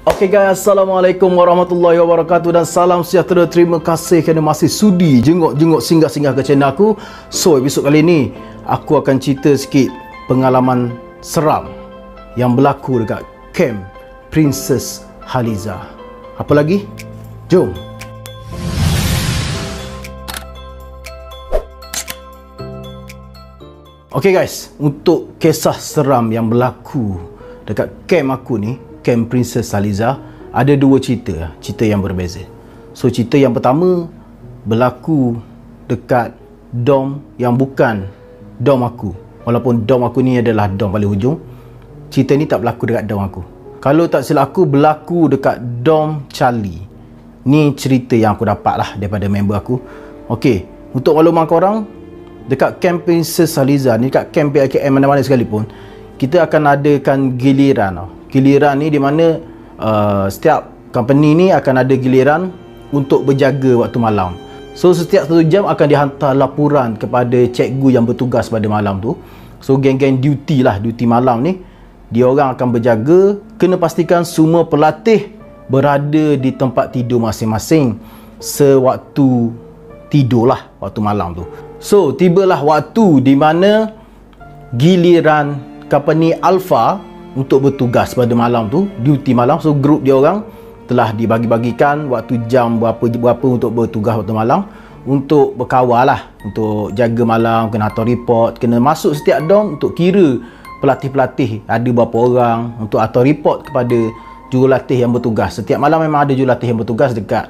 Okey guys, Assalamualaikum warahmatullahi wabarakatuh dan salam sejahtera. Terima kasih kerana masih sudi jenguk singgah-singgah ke channel aku. So, episod kali ni aku akan cerita sikit pengalaman seram yang berlaku dekat Camp Princess Haliza. Apa lagi? Jom. Okey guys, untuk kisah seram yang berlaku dekat camp aku ni, Camp Princess Haliza, ada dua cerita yang berbeza. So cerita yang pertama berlaku dekat dom yang bukan dom aku. Walaupun dom aku ni adalah dom paling hujung, cerita ni tak berlaku dekat dom aku. Kalau tak silap aku, berlaku dekat dom Charlie. Ni cerita yang aku dapat lah daripada member aku. Okey, untuk makluman korang, dekat Camp Princess Haliza ni, dekat camp PKM mana-mana sekalipun, kita akan adakan giliran. Giliran ni di mana setiap company ni akan ada giliran untuk berjaga waktu malam. So setiap 1 jam akan dihantar laporan kepada cikgu yang bertugas pada malam tu. So geng-geng duty lah, duty malam ni, dia orang akan berjaga. Kena pastikan semua pelatih berada di tempat tidur masing-masing sewaktu tidur lah, waktu malam tu. So tibalah waktu di mana giliran company Alpha untuk bertugas pada malam tu, duty malam. So grup dia orang telah dibagi-bagikan waktu jam berapa untuk bertugas waktu malam, untuk berkawal lah, untuk jaga malam, kena atur report, kena masuk setiap dom untuk kira pelatih-pelatih ada berapa orang, untuk atur report kepada jurulatih yang bertugas. Setiap malam memang ada jurulatih yang bertugas dekat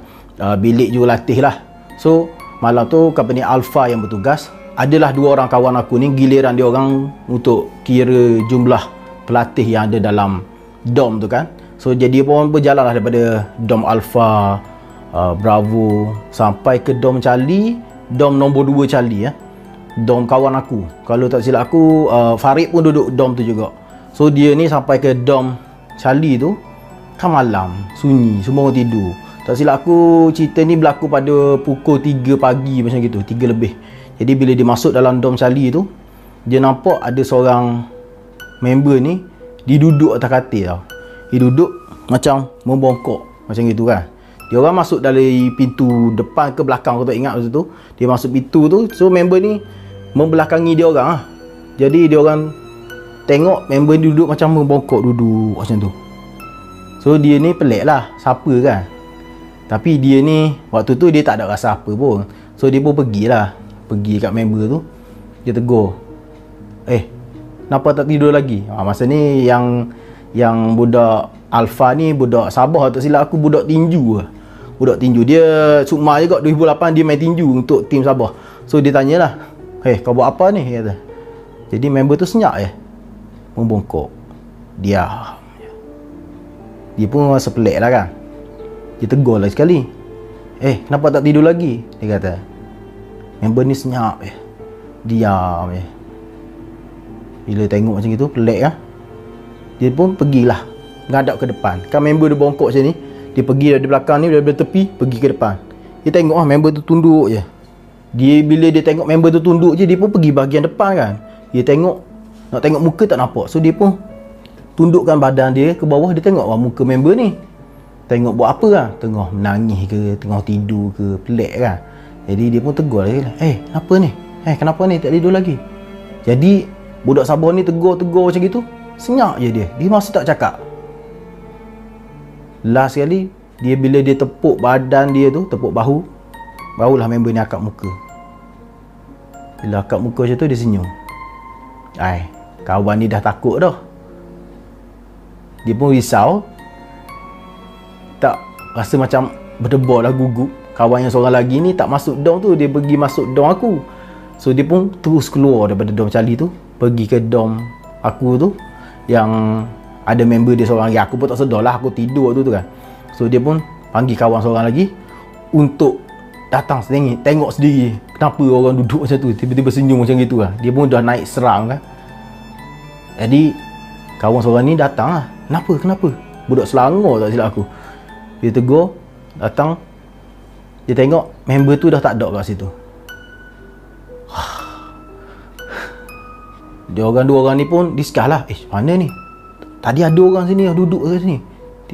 bilik jurulatih lah. So malam tu company Alpha yang bertugas. Adalah 2 orang kawan aku ni, giliran dia orang untuk kira jumlah pelatih yang ada dalam dom tu kan. So jadi pun berjalan lah daripada dom Alpha, Bravo sampai ke dom Charlie, dom nombor 2 Charlie dom kawan aku. Kalau tak silap aku, Farid pun duduk dom tu juga. So dia ni sampai ke dom Charlie tu kan malam, sunyi, semua orang tidur. Tak silap aku, cerita ni berlaku pada pukul 3 pagi macam gitu, 3 lebih. Jadi bila dia masuk dalam dom Charlie tu, dia nampak ada seorang member ni, dia duduk atas katil tau. Dia duduk macam membongkok macam gitu kan. Dia orang masuk dari pintu depan ke belakang, aku tak ingat masa tu. Dia masuk pintu tu, so member ni membelakangi dia orang lah. Jadi dia orang tengok member ni duduk macam membongkok, duduk macam tu. So dia ni pelik lah, siapa kan. Tapi dia ni waktu tu dia tak ada rasa apa pun. So dia pun pergi kat member tu. Dia tegur, kenapa tak tidur lagi? Masa ni yang budak Alpha ni, budak Sabah tak silap aku, budak tinju lah. Budak tinju. Dia sukma je kot, 2008 dia main tinju untuk tim Sabah. So dia tanyalah, kau buat apa ni? Dia kata. Jadi member tu senyap membongkok. Diam. Dia pun rasa pelik lah kan. Dia tegur lah sekali, kenapa tak tidur lagi? Dia kata. Member ni senyap diam Bila tengok macam itu, pelik lah. Dia pun pergilah, ngadap ke depan. Kan member dia bongkok macam ni, dia pergi dari belakang ni, dari tepi, pergi ke depan. Dia tengok member tu tunduk je. Bila dia tengok member tu tunduk je, dia pun pergi bahagian depan kan. Dia tengok, nak tengok muka tak nampak. So dia pun tundukkan badan dia ke bawah, dia tengok muka member ni. Tengok buat apa kan, tengah menangis ke, tengah tidur ke, pelik kan. Jadi dia pun tegur lagi, kenapa ni? Kenapa ni tak tidur lagi? Jadi budak Sabah ni tegur macam gitu, senyap je dia. Dia masih tak cakap. Last sekali, bila dia tepuk badan dia tu, tepuk bahu, barulah member ni akak muka. Bila akak muka macam tu, dia senyum. Kawan ni dah takut dah. Dia pun risau. Tak rasa macam berdebar lah, gugup. Kawan yang seorang lagi ni tak masuk dom tu, dia pergi masuk dom aku. So dia pun terus keluar daripada dom Charlie tu, pergi ke dom aku tu yang ada member dia seorang lagi. Aku pun tak sedar lah, aku tidur waktu tu kan. So dia pun panggil kawan seorang lagi untuk datang tengok sendiri kenapa orang duduk macam tu, tiba-tiba senyum macam gitu lah. Dia pun dah naik seram kan. Jadi kawan seorang ni datang lah. Kenapa? Budak Selangor tak silap aku. Dia tegur, datang. Dia tengok member tu dah tak ada kat situ. Dia 2 orang ni pun discuss lah, mana ni? Tadi ada orang sini yang duduk kat sini.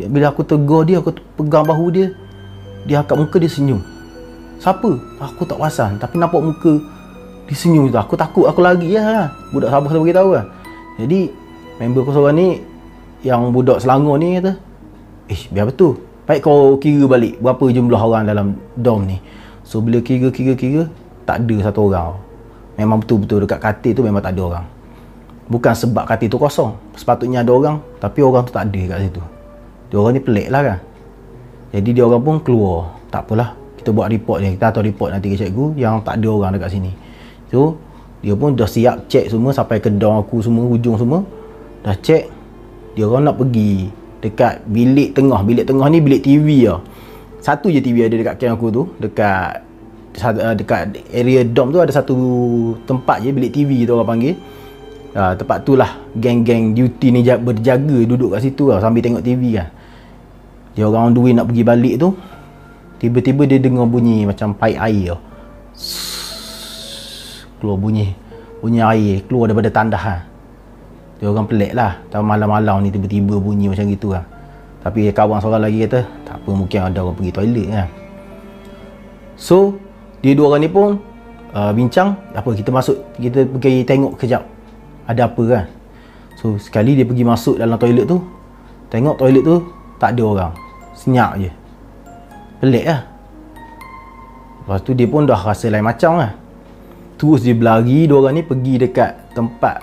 Bila aku tegur dia, aku pegang bahu dia, dia angkat muka, dia senyum. Siapa? Aku tak perasan, tapi nampak muka dia senyum tu. Aku takut, aku lari lah. Budak Sabah tu beritahu lah. Jadi member aku seorang ni, yang budak Selangor ni kata, biar betul, baik kau kira balik berapa jumlah orang dalam dom ni. So bila kira, tak ada satu orang. Memang betul-betul dekat katil tu memang tak ada orang. Bukan sebab katil tu kosong, sepatutnya ada orang, tapi orang tu tak ada kat situ. Dia orang ni pelik lah kan. Jadi dia orang pun keluar. Tak apalah, kita buat report ni, kita hantar report nanti ke cikgu yang tak ada orang dekat sini. So dia pun dah siap cek semua sampai ke dom aku semua, hujung semua dah cek. Dia orang nak pergi dekat bilik tengah. Bilik tengah ni bilik TV lah. Satu je TV ada dekat camp aku tu. Dekat area dom tu ada satu tempat je, bilik TV tu orang panggil. Tempat tu lah geng-geng duty ni berjaga duduk kat situ lah sambil tengok TV kan. Dia orang on the way nak pergi balik tu, tiba-tiba dia dengar bunyi macam paip air lah. Keluar bunyi air keluar daripada tandas lah. Dia orang pelik lah, tahu malam-malam ni tiba-tiba bunyi macam gitu lah. Tapi kawan seorang lagi kata, tak apa, mungkin ada orang pergi toilet kan. So dia dua orang ni pun bincang, apa kita masuk, kita pergi tengok kejap ada apa kan. So sekali dia pergi masuk dalam toilet tu, tengok toilet tu tak ada orang, senyap je. Pelik lah. Lepas tu dia pun dah rasa lain macam lah. Terus dia berlari, dua orang ni pergi dekat tempat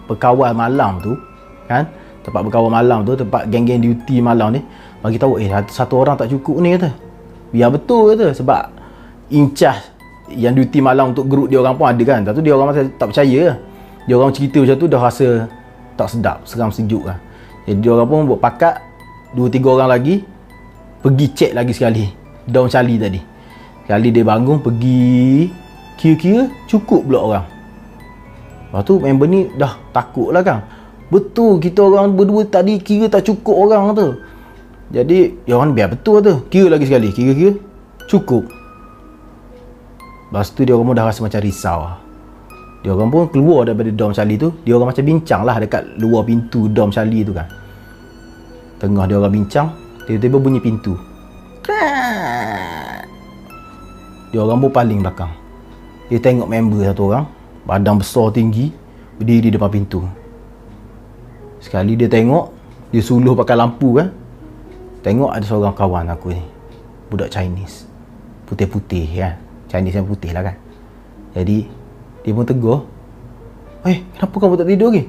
berkawal malam tu kan. Tempat berkawal malam tu, tempat geng-geng duty malam ni, bagi tahu satu orang tak cukup ni kata. Biar betul kata, sebab in charge yang duty malam untuk group dia orang pun ada kan. Tapi dia orang masih tak percaya lah. Dia orang cerita macam tu dah rasa tak sedap, seram sejuk lah. Jadi dia orang pun buat pakat, 2-3 orang lagi pergi cek lagi sekali Dom Charlie tadi. Sekali dia bangun pergi, kira-kira cukup pula orang. Lepas tu member ni dah takut lah kan. Betul, kita orang berdua tadi kira tak cukup orang tu. Jadi dia orang biar betul tu, kira lagi sekali, kira-kira cukup. Lepas tu dia orang pun dah rasa macam risau lah. Dia orang pun keluar daripada Dom Charlie tu. Dia orang macam bincang lah dekat luar pintu Dom Charlie tu kan. Tengah dia orang bincang, tiba-tiba bunyi pintu. Dia orang pun paling belakang. Dia tengok member satu orang, badan besar tinggi, berdiri depan pintu. Sekali dia tengok, dia suluh pakai lampu kan. Tengok ada seorang kawan aku ni, budak Chinese, putih-putih kan. Chinese yang putih lah kan. Jadi dia pun tegur, kenapa kamu tak tidur lagi?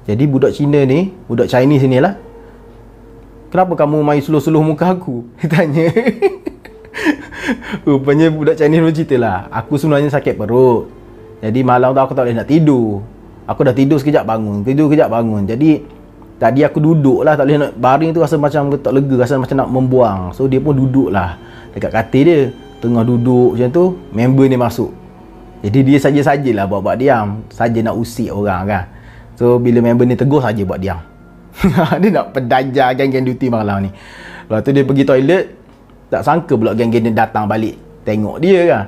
Jadi budak Cina ni, budak Chinese ni lah, kenapa kamu main suluh-suluh muka aku? Dia tanya. Rupanya budak Chinese pun cerita lah, aku sebenarnya sakit perut. Jadi malam tu aku tak boleh nak tidur. Aku dah tidur sekejap bangun, Jadi tadi aku duduk lah, tak boleh nak baring tu, rasa macam tak lega, rasa macam nak membuang. So dia pun duduk lah dekat katil dia. Tengah duduk macam tu, member ni masuk. Jadi dia saja-sajalah buat diam, saja nak usik orang kan. So bila member ni tegur, saja buat diam. Dia nak pendajar geng-geng duty malam ni. Lepas tu dia pergi toilet, tak sangka pula geng-geng dia datang balik tengok dia kan.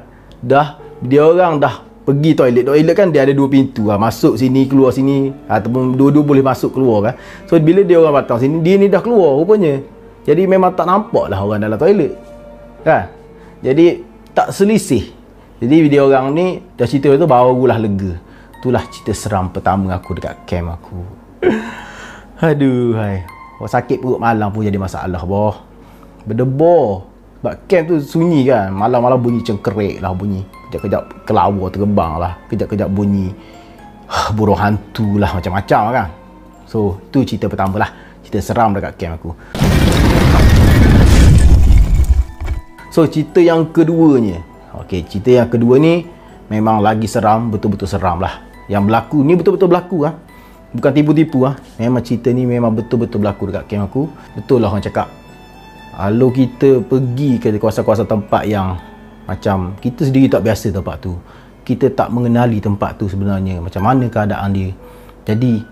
Dia orang dah pergi toilet kan dia ada 2 pintu lah, masuk sini keluar sini, ataupun dua-dua boleh masuk keluar kan. So bila dia orang datang sini, dia ni dah keluar rupanya. Jadi memang tak nampak lah orang dalam toilet kan. Jadi tak selisih. Jadi dia orang ni dah cerita tu barulah lega. Itulah cerita seram pertama aku dekat camp aku. Aduh hai. Sakit perut malam pun jadi masalah boh. Berdebar. Sebab camp tu sunyi kan. Malam-malam bunyi cengkerik lah bunyi. Kejap-kejap kelawar terbang lah. Kejap-kejap bunyi burung hantu lah, macam-macam kan. So tu cerita pertama lah. Cerita seram dekat camp aku. So cerita yang keduanya. Okey, cerita yang kedua ni memang lagi seram, betul-betul seram lah. Yang berlaku ni betul-betul berlaku lah. Bukan tipu-tipu lah. Memang cerita ni memang betul-betul berlaku dekat camp aku. Betul lah orang cakap, kalau kita pergi ke kawasan-kawasan tempat yang macam kita sendiri tak biasa tempat tu, kita tak mengenali tempat tu sebenarnya macam mana keadaan dia. Jadi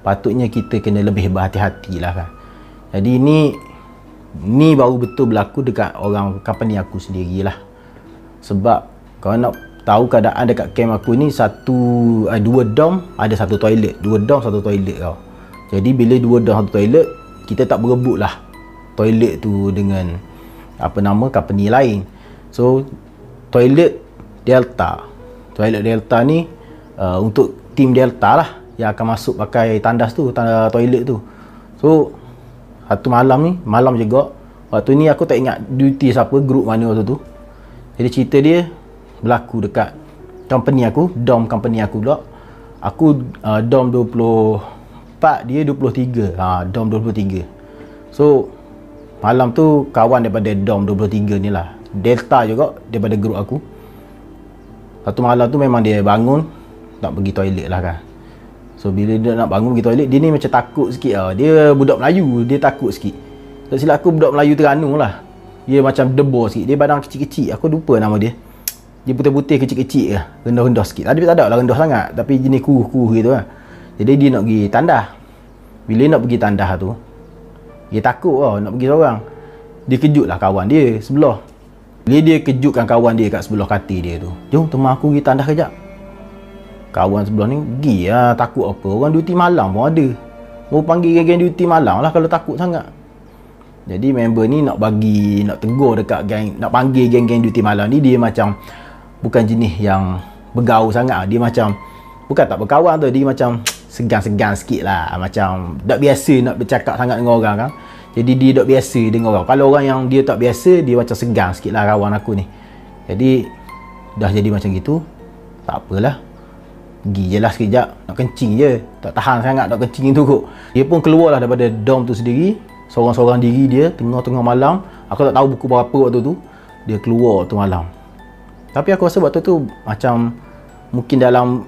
patutnya kita kena lebih berhati-hati lah kan. Jadi ni baru betul berlaku dekat orang company aku sendirilah. Sebab kalau nak tahu keadaan dekat camp aku ni, 2 dom ada 1 toilet, 2 dom 1 toilet tau. Jadi bila 2 dom 1 toilet, kita tak berebut lah toilet tu dengan apa nama company lain. So toilet Delta ni untuk tim Delta lah yang akan masuk pakai tandas tu, tanda toilet tu. So satu malam juga, waktu ni aku tak ingat duty siapa, group mana waktu tu. Jadi cerita dia berlaku dekat company aku, dom company aku pula. Aku dom 24, dia 23. Dom 23. So malam tu kawan daripada dom 23 ni lah, Delta juga daripada group aku. Satu malam tu memang dia bangun nak pergi toilet lah kan. So bila dia nak bangun pergi toilet, dia ni macam takut sikit lah. Dia budak Melayu, dia takut sikit. Tak silap aku budak Melayu Terengganu lah. Dia macam debor sikit, dia badan kecil-kecil, aku lupa nama dia. Dia putih-putih kecil-kecil ke, rendah-rendah sikit. Tapi tak ada lah rendah sangat, tapi jenis kuruh-kuruh gitu lah. Jadi dia nak pergi tandas. Bila nak pergi tandas tu, dia takut lah nak pergi seorang. Dia kejut lah kawan dia sebelah. Bila dia kejutkan kawan dia kat sebelah katil dia tu, "Jom teman aku pergi tandas kejap." Kawan sebelah ni pergi lah, takut apa, orang duty malam pun ada. Mau panggil geng-geng duty malam lah kalau takut sangat. Jadi member ni nak tegur dekat geng, nak panggil geng-geng duty malam ni, dia macam bukan jenis yang bergaul sangat. Dia macam bukan tak berkawan tu, dia macam segan-segan sikit lah, macam tak biasa nak bercakap sangat dengan orang kan. Jadi dia tak biasa dengan orang. Kalau orang yang dia tak biasa, dia macam segan sikit lah kawan aku ni. Jadi dah jadi macam gitu, tak apalah, pergi je lah sekejap, nak kencing je, tak tahan sangat nak kencing tu kot. Dia pun keluar lah daripada dom tu sendiri, seorang-seorang diri dia, tengah-tengah malam. Aku tak tahu pukul berapa waktu tu, dia keluar waktu malam. Tapi aku rasa waktu tu macam mungkin dalam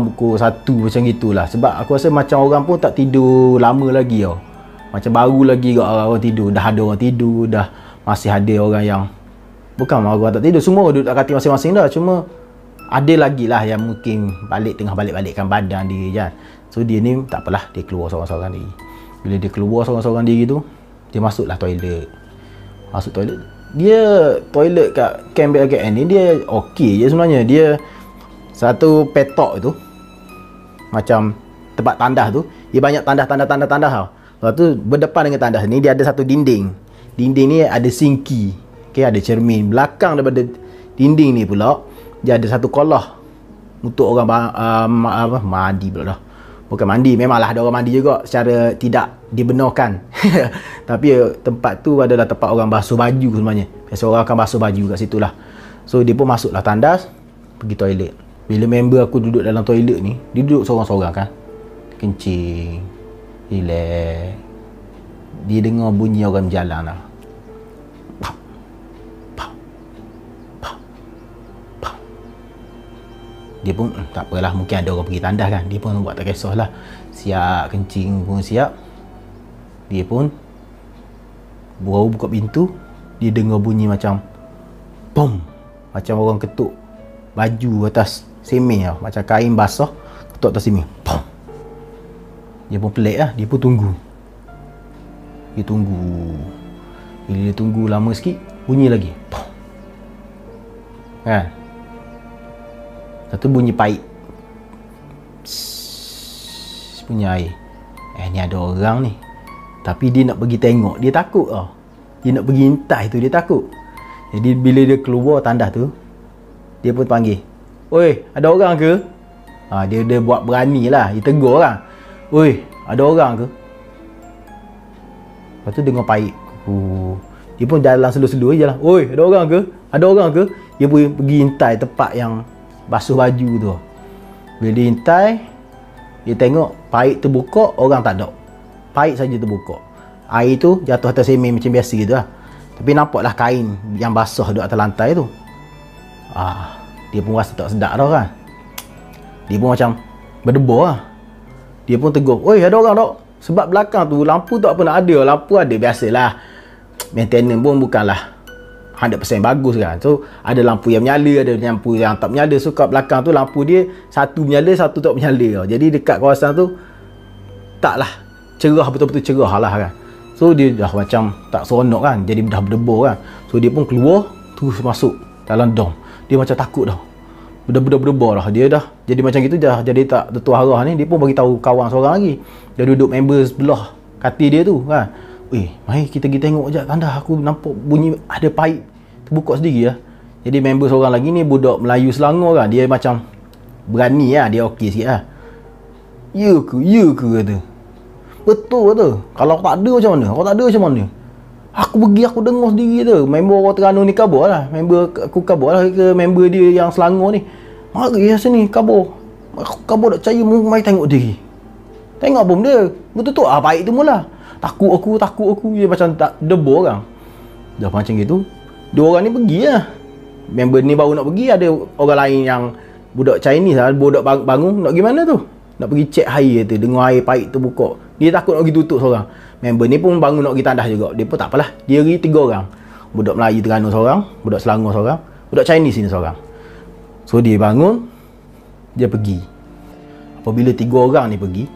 pukul 1 macam gitulah. Sebab aku rasa macam orang pun tak tidur lama lagi tau. Macam baru lagi kot orang tidur. Dah ada orang tidur, dah masih ada orang yang bukan orang tak tidur, semua duduk kat katil masing-masing dah. Cuma ada lagi lah yang mungkin tengah balik-balikkan badan dia kan. So dia ni tak apalah, dia keluar seorang-seorang diri. Bila dia keluar seorang-seorang diri tu, dia masuklah toilet. Masuk toilet, dia toilet kat camp BLKN ni dia okey je sebenarnya. Dia satu petok tu, macam tempat tandas tu, dia banyak tandas tau. Lepas tu berdepan dengan tandas ni dia ada satu dinding. Dinding ni ada sinki, okay, ada cermin. Belakang daripada dinding ni pula dia ada satu kolah untuk orang mandi pula dah. Bukan mandi, memanglah ada orang mandi juga secara tidak dibenarkan. Tapi tempat tu adalah tempat orang basuh baju sebenarnya. Biasa orang akan basuh baju kat situ lah. So dia pun masuklah tandas, pergi toilet. Bila member aku duduk dalam toilet ni, dia duduk seorang-seorang kan, kencing, relax. Dia dengar bunyi orang berjalan lah. Dia pun tak apalah, mungkin ada orang pergi tandas kan. Dia pun buat tak kisahlah. Siap kencing pun siap. Dia pun baru buka pintu, dia dengar bunyi macam pom, macam orang ketuk baju atas semen tau, macam kain basah ketuk atas semen. Pom. Dia pun pelik lah, dia pun tunggu. Dia tunggu. Bila dia tunggu lama sikit, bunyi lagi. Pom. Kan? Satu bunyi paip, bunyi air. Ni ada orang ni. Tapi dia nak pergi tengok, dia takut tau. Dia nak pergi intai tu, dia takut. Jadi bila dia keluar tandas tu, dia pun panggil, "Oi, ada orang ke?" Dia buat berani lah, dia tegur lah, "Oi, ada orang ke?" Lepas tu dengar paip. Dia pun jalan slow-slow je lah. "Oi, ada orang ke? Ada orang ke?" Dia pun pergi intai tempat yang basuh baju tu. Bila dia intai, dia tengok paip terbuka, orang tak ada. Paip saja terbuka. Air tu jatuh atas semen macam biasa gitu lah. Tapi nampaklah kain yang basah duduk atas lantai tu. Dia pun rasa tak sedap dah kan. Dia pun macam berdebar lah. Dia pun tegur, "Oi, ada orang tak?" Sebab belakang tu lampu tak apa nak ada. Lampu ada biasalah. Maintenance pun bukanlah 100% bagus kan. So ada lampu yang menyala, ada lampu yang tak menyala. So kat belakang tu lampu dia satu menyala, satu tak menyala. Jadi dekat kawasan tu taklah cerah, betul-betul cerah lah kan. So dia dah macam tak seronok kan, jadi dah berdebar kan. So dia pun keluar terus masuk dalam dom. Dia macam takut dah, berdebar dah. Dia dah jadi macam gitu, dah jadi tak tertuarah ni. Dia pun bagi tahu kawan seorang lagi, dia duduk member sebelah katil dia tu kan. Mari kita pergi tengok je tandas. Aku nampak bunyi ada paip terbuka sendiri lah. Jadi member seorang lagi ni budak Melayu Selangor kan. Dia macam berani lah. Dia okey sikit lah. Ya ke kata. Betul kata. Kalau tak ada macam mana? Kalau tak ada macam mana? Aku pergi, aku dengar sendiri tu. Member orang Terengganu ni kabur lah. Member aku kabur lah ke member dia yang Selangor ni. Mari lah sini kabur. Aku kabur tak percaya. Mari tengok diri. Tengok apa benda. Betul-betul baik tu mula. Takut aku. Dia macam tak debur orang. Dah macam gitu. Dua orang ni pergi lah. Member ni baru nak pergi. Ada orang lain yang budak Chinese lah. Budak bangun. Nak pergi mana tu? Nak pergi cek air tu. Dengar air paip tu buka. Dia takut nak pergi tutup seorang. Member ni pun bangun nak pergi tandas juga. Dia pun tak apalah. Dia pergi 3 orang. Budak Melayu Terengganu seorang. Budak Selangor seorang. Budak Chinese ni seorang. So dia bangun. Dia pergi. Apabila 3 orang ni pergi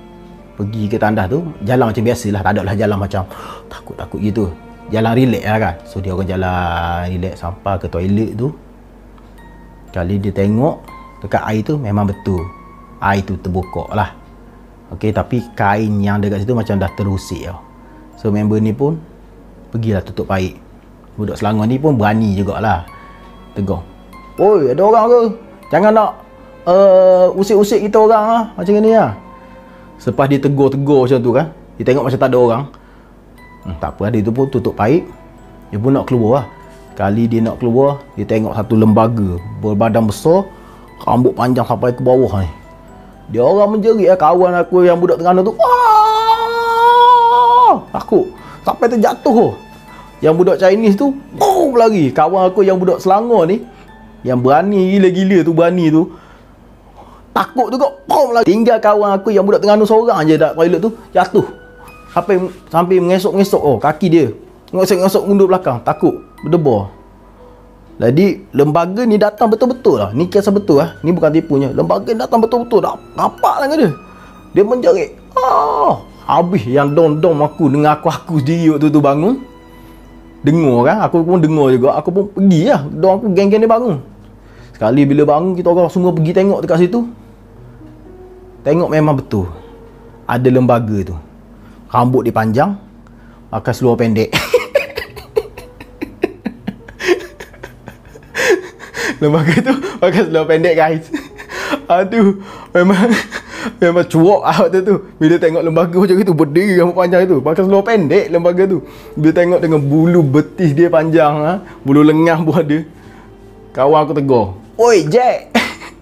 ke tandas tu, jalan macam biasalah. Tak ada lah jalan macam takut-takut gitu. Jalan relax lah kan. So dia orang jalan relax sampai ke toilet tu. Kali dia tengok dekat air tu memang betul. Air tu terbuka lah. Okey, tapi kain yang dekat situ macam dah terusik tau. So member ni pun pergilah tutup paip. Budak Selangor ni pun berani jugalah. Tegur. Oi, ada orang ke? Jangan nak usik-usik kita orang lah. Macam ni lah. Selepas dia tegur-tegur macam tu kan. Dia tengok macam tak ada orang. Tak apa, dia tu pun tutup paip. Dia pun nak keluar lah. Kali dia nak keluar, dia tengok satu lembaga berbadan besar. Rambut panjang sampai ke bawah ni. Dia orang menjerit lah, kawan aku yang budak Terengganu tu. Takut. Sampai terjatuh tu. Yang budak Chinese tu lagi. Kawan aku yang budak Selangor ni, yang berani gila-gila tu, berani tu, takut tu kok. Lagi. Tinggal kawan aku yang budak Terengganu seorang je kat toilet tu, jatuh. Sampai mengesok-ngesok kaki dia. Ngesok-ngesok mundur belakang. Takut. Berdebar. Jadi lembaga ni datang betul-betul lah. Ni kisah betul lah. Ni bukan tipunya. Lembaga ni datang betul-betul. Tak nampak lah dia. Dia menjerit. Habis yang dom-dom aku dengan aku sendiri waktu tu bangun. Dengar kan. Aku pun dengar juga. Aku pun pergi lah. Dom aku geng-geng dia bangun. Sekali bila bangun, kita orang semua pergi tengok dekat situ. Tengok memang betul. Ada lembaga tu. Rambut dia panjang. Pakai seluar pendek. Lembaga tu pakai seluar pendek guys. Aduh, memang cuak waktu tu. Bila tengok lembaga macam itu, berdiri rambut panjang itu, pakai seluar pendek lembaga tu. Bila tengok dengan bulu betis dia panjang, bulu lengah pun ada. Kawan aku tegur, "Oi Jack,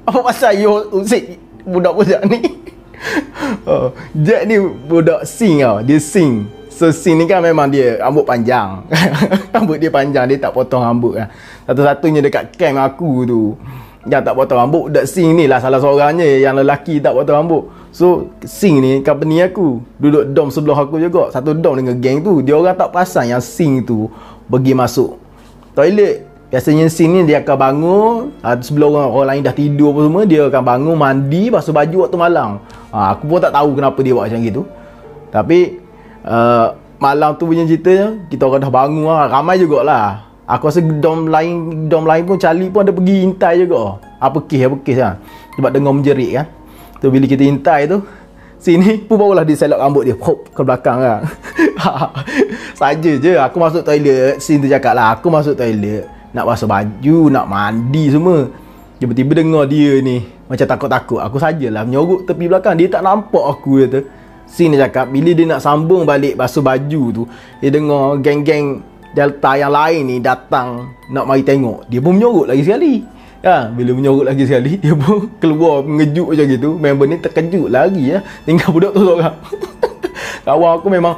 apa pasal you usik budak-budak ni?" Jack ni budak sing tau. Dia sing. So sing ni kan memang dia rambut panjang. Rambut dia panjang, dia tak potong rambut lah. Satu-satunya dekat camp aku tu yang tak potong rambut, budak sing ni lah salah seorangnya yang lelaki tak potong rambut. So sing ni company aku, duduk dom sebelah aku juga. Satu dom dengan geng tu. Dia orang tak perasan yang sing tu pergi masuk toilet. Biasanya sing ni dia akan bangun sebelum orang lain dah tidur apa semua. Dia akan bangun, mandi, basuh baju waktu malam. Aku pun tak tahu kenapa dia buat macam gitu. Tapi malam tu punya ceritanya, kita orang dah bangun lah. Ramai jugalah. Aku rasa dom lain pun, Charlie pun ada pergi intai juga. Apa kes kan. Sebab dengar menjerit kan. Tu bila kita intai tu, sini pun barulah dia selok rambut dia hop ke belakang kan. Saja je aku masuk toilet. Sini tu cakap lah, aku masuk toilet nak basuh baju, nak mandi semua. Tiba-tiba dengar dia ni macam takut-takut. Aku sajalah menyorok tepi belakang. Dia tak nampak aku kata. Sini cakap bila dia nak sambung balik basuh baju tu, dia dengar geng-geng Delta yang lain ni datang nak mari tengok. Dia pun menyorok lagi sekali. Bila menyorok lagi sekali, dia pun keluar mengejut macam gitu. Member ni terkejut lagi ya. Tinggal budak tu seorang. Kawan aku memang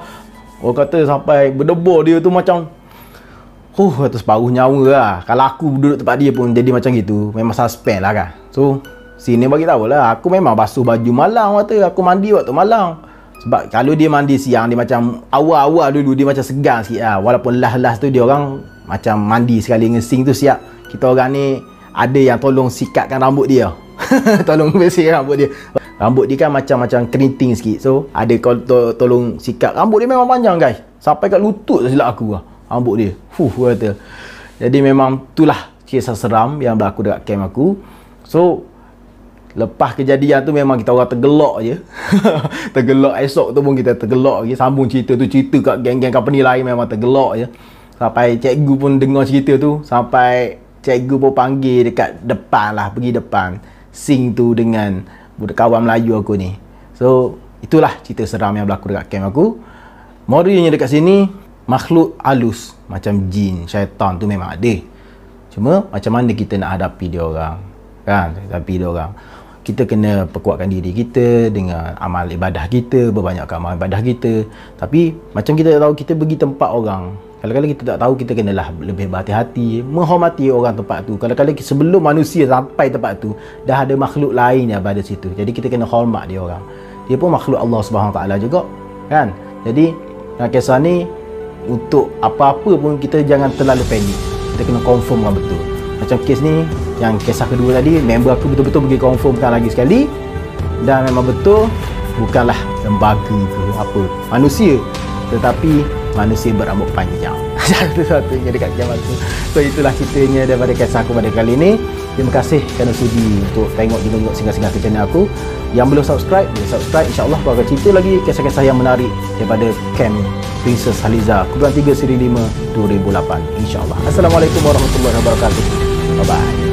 orang kata sampai berdebar dia tu macam kata separuh nyawa lah. Kalau aku duduk tempat dia pun jadi macam gitu. Memang suspend lah kan. So sini bagi tahu lah, aku memang basuh baju malam waktu aku mandi waktu malam. Sebab kalau dia mandi siang, dia macam awal-awal dulu dia macam segan sikit lah. Walaupun last tu dia orang macam mandi sekali ngesing tu siap. Kita orang ni ada yang tolong sikatkan rambut dia. Tolong bersihkan rambut dia. Rambut dia kan macam keriting sikit. So ada tolong sikat. Rambut dia memang panjang guys. Sampai kat lutut silap aku lah rambut dia. Kata. Jadi memang itulah kisah seram yang berlaku dekat camp aku. So Lepas kejadian tu memang kita orang tergelak je. Tergelak esok tu pun kita tergelak je. Sambung cerita tu, cerita kat geng-geng company lain memang tergelak je. Sampai cikgu pun dengar cerita tu. Sampai cikgu pun panggil dekat depan lah, pergi depan sing tu dengan kawan Melayu aku ni. So itulah cerita seram yang berlaku dekat camp aku. Moralnya dekat sini, makhluk halus macam jin, syaitan tu memang ada. Cuma macam mana kita nak hadapi dia orang, kan? Hadapi dia orang, kita kena perkuatkan diri kita dengan amal ibadah kita, berbanyakkan amal ibadah kita. Tapi macam kita tahu, kita pergi tempat orang, kadang-kadang kita tak tahu, kita kenalah lebih berhati-hati, menghormati orang tempat tu. Kadang-kadang sebelum manusia sampai tempat tu, dah ada makhluk lain yang berada situ. Jadi kita kena hormat dia orang. Dia pun makhluk Allah Subhanahu Taala juga, kan? Jadi kisah ni, untuk apa-apa pun kita jangan terlalu panik. Kita kena confirmkan betul. Macam kes ni, yang kisah kedua tadi, member aku betul-betul pergi confirmkan lagi sekali, dan memang betul bukanlah lembaga ke apa, manusia, tetapi manusia berambut panjang. Satu-satunya dekat camp aku. So itulah ceritanya daripada kisah aku pada kali ini. Terima kasih kerana sudi untuk tengok singgah-singgah ke channel aku. Yang belum subscribe, boleh subscribe. InsyaAllah aku akan cerita lagi kisah-kisah yang menarik daripada camp Princess Haliza Kumpulan 3 Seri 5 2008, InsyaAllah. Assalamualaikum warahmatullahi wabarakatuh. Bye-bye.